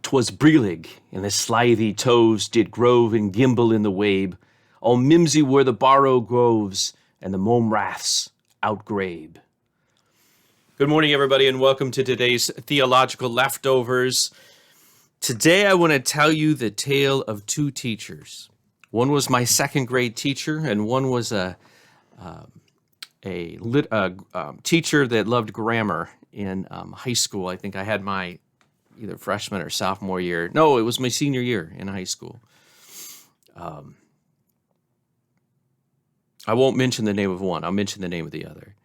'Twas Brelig, and the slithy toves did grove and gimble in the wabe. All mimsy were the barrow groves, and the mome raths outgrabe. Good morning, everybody, and welcome to today's Theological Leftovers. Today I want to tell you the tale of two teachers. One was my second grade teacher, and one was a teacher that loved grammar in high school. I think I had my either freshman or sophomore year. No, it was my senior year in high school. I won't mention the name of one. I'll mention the name of the other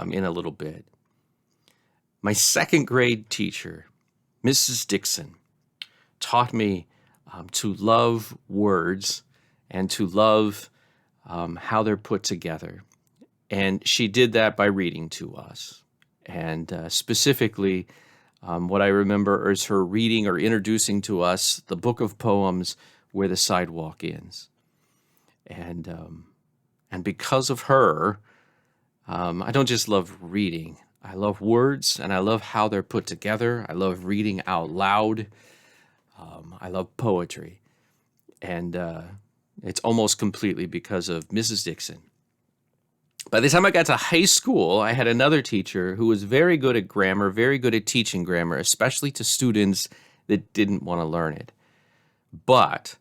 in a little bit. My second grade teacher, Mrs. Dixon, taught me to love words and to love how they're put together. And she did that by reading to us. And specifically, what I remember is her reading or introducing to us the book of poems, Where the Sidewalk Ends. And because of her, I don't just love reading. I love words, and I love how they're put together. I love reading out loud. I love poetry. And it's almost completely because of Mrs. Dixon. By the time I got to high school, I had another teacher who was very good at grammar, very good at teaching grammar, especially to students that didn't want to learn it. But,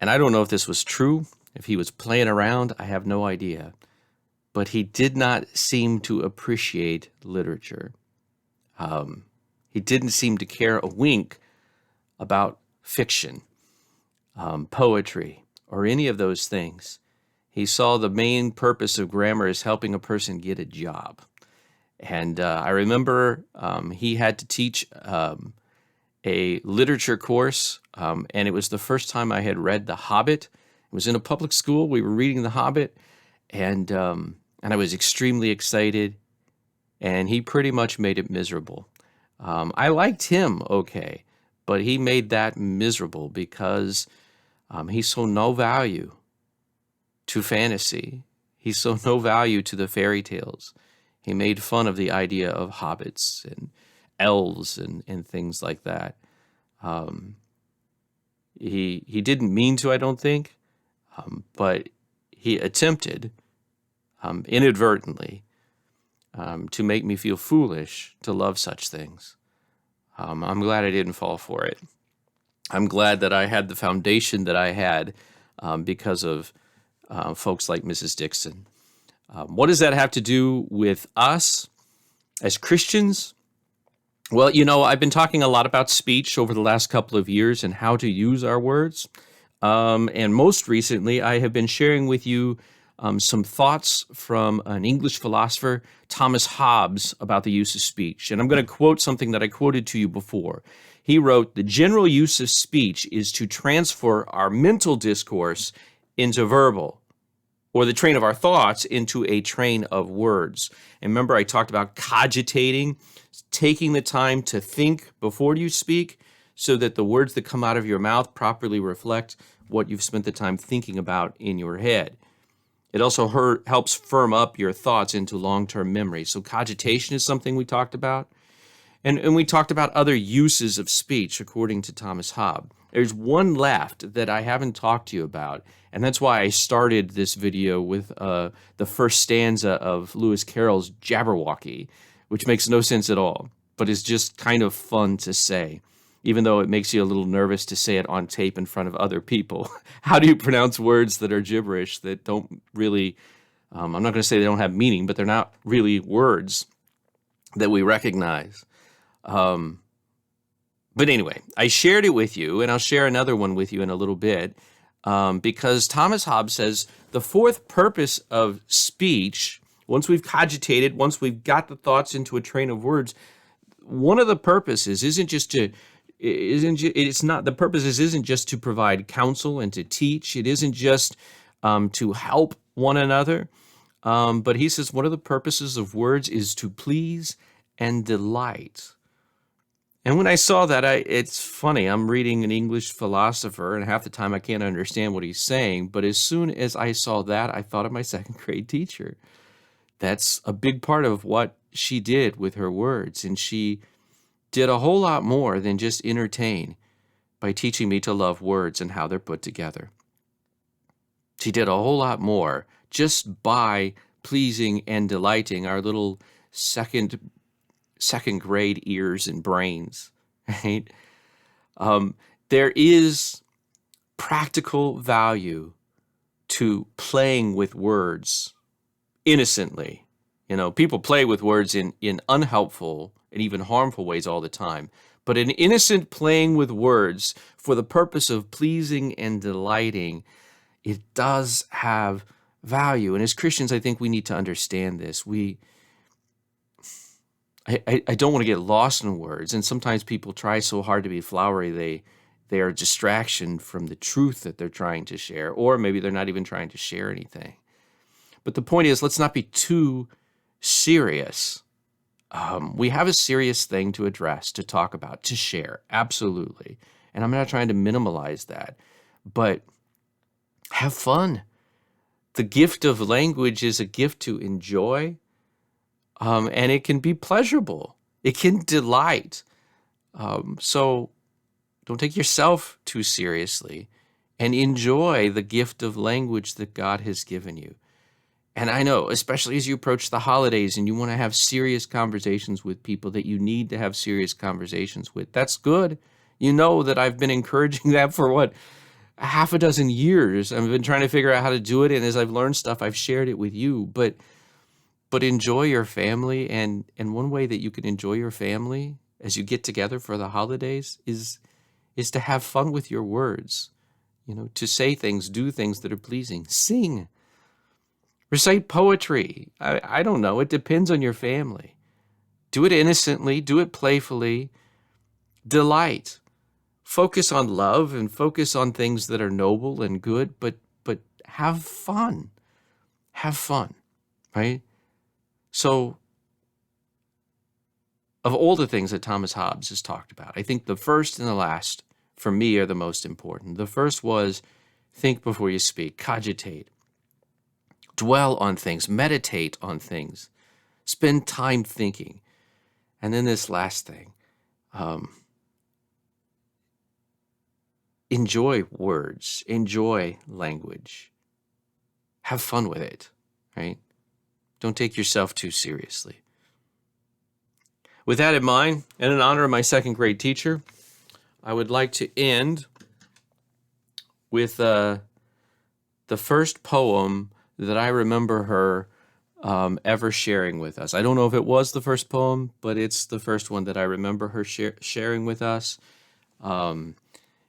and I don't know if this was true, if he was playing around, I have no idea. But he did not seem to appreciate literature. He didn't seem to care a wink about fiction, poetry, or any of those things. He saw the main purpose of grammar as helping a person get a job. And I remember he had to teach a literature course, and it was the first time I had read The Hobbit. It was in a public school. We were reading The Hobbit, and I was extremely excited, and he pretty much made it miserable. I liked him okay, but he made that miserable because he saw no value to fantasy. He saw no value to the fairy tales. He made fun of the idea of hobbits and elves and things like that. He didn't mean to, I don't think, but he attempted inadvertently to make me feel foolish to love such things. I'm glad I didn't fall for it. I'm glad that I had the foundation that I had because of folks like Mrs. Dixon. What does that have to do with us as Christians? Well, I've been talking a lot about speech over the last couple of years and how to use our words. And most recently, I have been sharing with you some thoughts from an English philosopher, Thomas Hobbes, about the use of speech. And I'm going to quote something that I quoted to you before. He wrote, "The general use of speech is to transfer our mental discourse into verbal, or the train of our thoughts into a train of words." And remember, I talked about cogitating, taking the time to think before you speak so that the words that come out of your mouth properly reflect what you've spent the time thinking about in your head. It also helps firm up your thoughts into long-term memory. So cogitation is something we talked about. And we talked about other uses of speech, according to Thomas Hobbes. There's one left that I haven't talked to you about, and that's why I started this video with the first stanza of Lewis Carroll's Jabberwocky, which makes no sense at all, but is just kind of fun to say, even though it makes you a little nervous to say it on tape in front of other people. How do you pronounce words that are gibberish, that don't really, I'm not going to say they don't have meaning, but they're not really words that we recognize. But anyway, I shared it with you, and I'll share another one with you in a little bit, because Thomas Hobbes says the fourth purpose of speech, once we've cogitated, once we've got the thoughts into a train of words, one of the purposes isn't just to provide counsel and to teach. It isn't just to help one another. But he says one of the purposes of words is to please and delight. And when I saw that, it's funny. I'm reading an English philosopher, and half the time I can't understand what he's saying. But as soon as I saw that, I thought of my second grade teacher. That's a big part of what she did with her words, and she did a whole lot more than just entertain by teaching me to love words and how they're put together. She did a whole lot more just by pleasing and delighting our little second grade ears and brains, right? There is practical value to playing with words innocently. People play with words in unhelpful and even harmful ways all the time. But an innocent playing with words for the purpose of pleasing and delighting, it does have value. And as Christians, I think we need to understand this. I don't want to get lost in words. And sometimes people try so hard to be flowery, they are a distraction from the truth that they're trying to share, or maybe they're not even trying to share anything. But the point is, let's not be too serious. We have a serious thing to address, to talk about, to share, absolutely. And I'm not trying to minimize that, but have fun. The gift of language is a gift to enjoy, and it can be pleasurable. It can delight. So don't take yourself too seriously, and enjoy the gift of language that God has given you. And I know, especially as you approach the holidays and you want to have serious conversations with people that you need to have serious conversations with, that's good. You know that I've been encouraging that for half a dozen years. I've been trying to figure out how to do it, and as I've learned stuff, I've shared it with you. But enjoy your family, and one way that you can enjoy your family as you get together for the holidays is to have fun with your words. To say things, do things that are pleasing. Sing. Recite poetry. I don't know. It depends on your family. Do it innocently. Do it playfully. Delight. Focus on love and focus on things that are noble and good, but have fun. Have fun, right? So, of all the things that Thomas Hobbes has talked about, I think the first and the last, for me, are the most important. The first was, think before you speak, cogitate. Dwell on things, meditate on things, spend time thinking. And then this last thing, enjoy words, enjoy language, have fun with it, right? Don't take yourself too seriously. With that in mind, and in honor of my second grade teacher, I would like to end with the first poem that I remember her ever sharing with us. I don't know if it was the first poem, but it's the first one that I remember her sharing with us.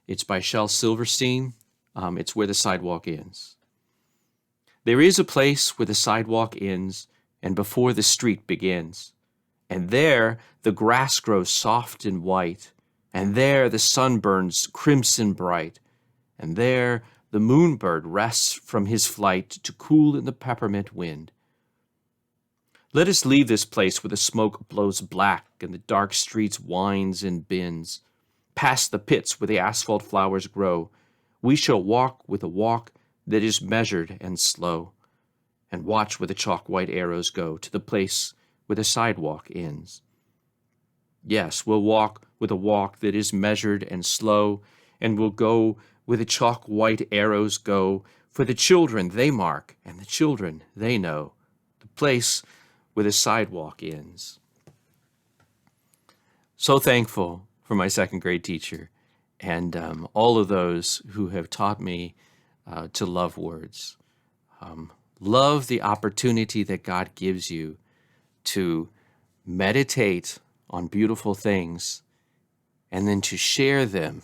It's by Shel Silverstein. It's Where the Sidewalk Ends. There is a place where the sidewalk ends and before the street begins. And there the grass grows soft and white. And there the sun burns crimson bright. And there the moonbird rests from his flight to cool in the peppermint wind. Let us leave this place where the smoke blows black and the dark streets winds and bends. Past the pits where the asphalt flowers grow, we shall walk with a walk that is measured and slow, and watch where the chalk white arrows go to the place where the sidewalk ends. Yes, we'll walk with a walk that is measured and slow, and we'll go where the chalk white arrows go, for the children they mark, and the children they know, the place where the sidewalk ends. So thankful for my second grade teacher, and all of those who have taught me to love words. Love the opportunity that God gives you to meditate on beautiful things and then to share them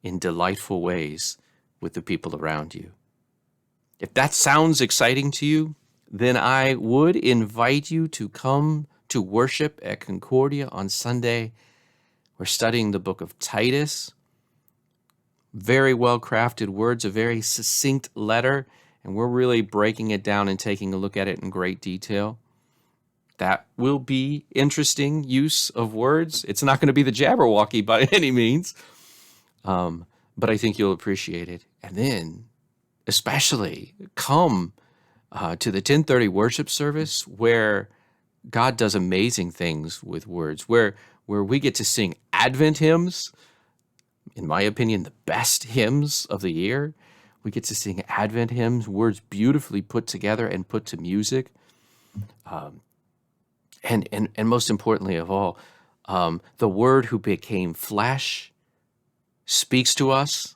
in delightful ways with the people around you. If that sounds exciting to you, then I would invite you to come to worship at Concordia on Sunday. We're studying the book of Titus. Very well-crafted words, a very succinct letter, and we're really breaking it down and taking a look at it in great detail. That will be interesting use of words. It's not going to be the Jabberwocky by any means, but I think you'll appreciate it. And then, especially, come to the 10:30 worship service where God does amazing things with words, where where we get to sing Advent hymns, in my opinion, the best hymns of the year. We get to sing Advent hymns, words beautifully put together and put to music. And most importantly of all, the Word who became flesh speaks to us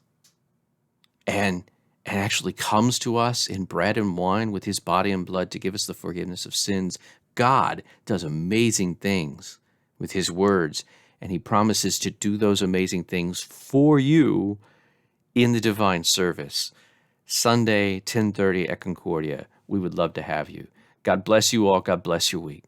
and actually comes to us in bread and wine with his body and blood to give us the forgiveness of sins. God does amazing things with his words, and he promises to do those amazing things for you in the divine service. Sunday, 10:30 at Concordia. We would love to have you. God bless you all. God bless your week.